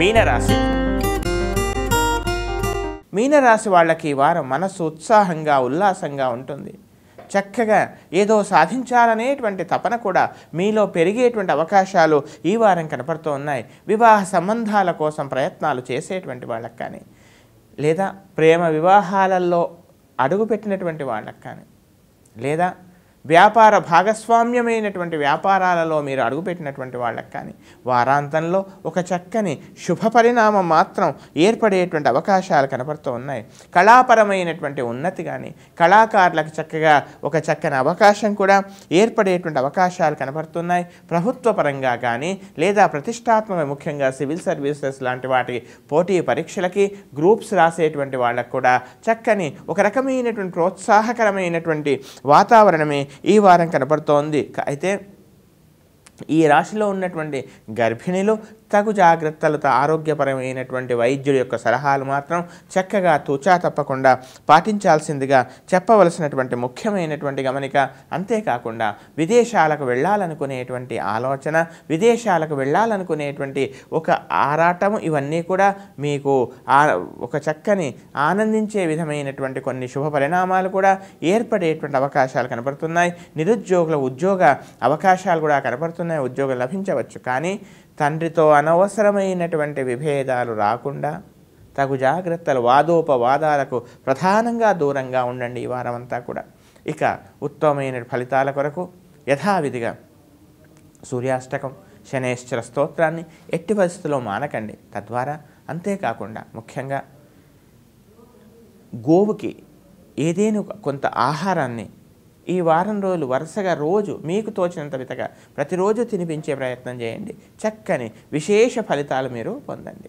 మీనరాశి. మీనరాశి వాళ్ళకి ఈ వారం మనసు ఉత్సాహంగా ఉల్లాసంగా ఉంటుంది. చక్కగా ఏదో సాధించాలనేటువంటి తపన కూడా మీలో పెరిగేటువంటి అవకాశాలు ఈ వారం కనపడుతూ ఉన్నాయి. వివాహ సంబంధాల కోసం ప్రయత్నాలు చేసేటువంటి వాళ్ళకి కానీ, లేదా ప్రేమ వివాహాలలో అడుగుపెట్టినటువంటి వాళ్ళకి కానీ, లేదా వ్యాపార భాగస్వామ్యమైనటువంటి వ్యాపారాలలో మీరు అడుగుపెట్టినటువంటి వాళ్ళకి కానీ వారాంతంలో ఒక చక్కని శుభ పరిణామం మాత్రం ఏర్పడేటువంటి అవకాశాలు కనపడుతూ ఉన్నాయి. కళాపరమైనటువంటి ఉన్నతి కానీ, కళాకారులకు చక్కగా ఒక చక్కని అవకాశం కూడా ఏర్పడేటువంటి అవకాశాలు కనపడుతున్నాయి. ప్రభుత్వ పరంగా కానీ, లేదా ప్రతిష్టాత్మక ముఖ్యంగా సివిల్ సర్వీసెస్ లాంటి వాటి పోటీ పరీక్షలకి గ్రూప్స్ రాసేటువంటి వాళ్ళకు కూడా చక్కని ఒక రకమైనటువంటి ప్రోత్సాహకరమైనటువంటి వాతావరణమే ఈ వారం కనపడుతోంది. అయితే ఈ రాశిలో ఉన్నటువంటి గర్భిణీలు తగు జాగ్రత్తలతో ఆరోగ్యపరమైనటువంటి వైద్యుల యొక్క సలహాలు మాత్రం చక్కగా తూచా తప్పకుండా పాటించాల్సిందిగా చెప్పవలసినటువంటి ముఖ్యమైనటువంటి గమనిక. అంతేకాకుండా విదేశాలకు వెళ్ళాలనుకునేటువంటి ఆలోచన, విదేశాలకు వెళ్ళాలనుకునేటువంటి ఒక ఆరాటము, ఇవన్నీ కూడా మీకు ఒక చక్కని ఆనందించే విధమైనటువంటి కొన్ని శుభ పరిణామాలు కూడా ఏర్పడేటువంటి అవకాశాలు కనపడుతున్నాయి. నిరుద్యోగుల ఉద్యోగ అవకాశాలు కూడా కనపడుతున్నాయి. ఉద్యోగం లభించవచ్చు, కానీ తండ్రితో అనవసరమైనటువంటి విభేదాలు రాకుండా తగు జాగ్రత్తలు, వాదోపవాదాలకు ప్రధానంగా దూరంగా ఉండండి ఈ వారం అంతా కూడా. ఇక ఉత్తమమైన ఫలితాల కొరకు యథావిధిగా సూర్యాష్టకం, శనేశ్వర స్తోత్రాన్ని ఎట్టి పరిస్థితుల్లో మానకండి. తద్వారా అంతేకాకుండా ముఖ్యంగా గోవుకి ఏదేను కొంత ఆహారాన్ని ఈ వారం రోజులు వరుసగా రోజు మీకు తోచినంత విధంగా ప్రతిరోజు తినిపించే ప్రయత్నం చేయండి. చక్కని విశేష ఫలితాలు మీరు పొందండి.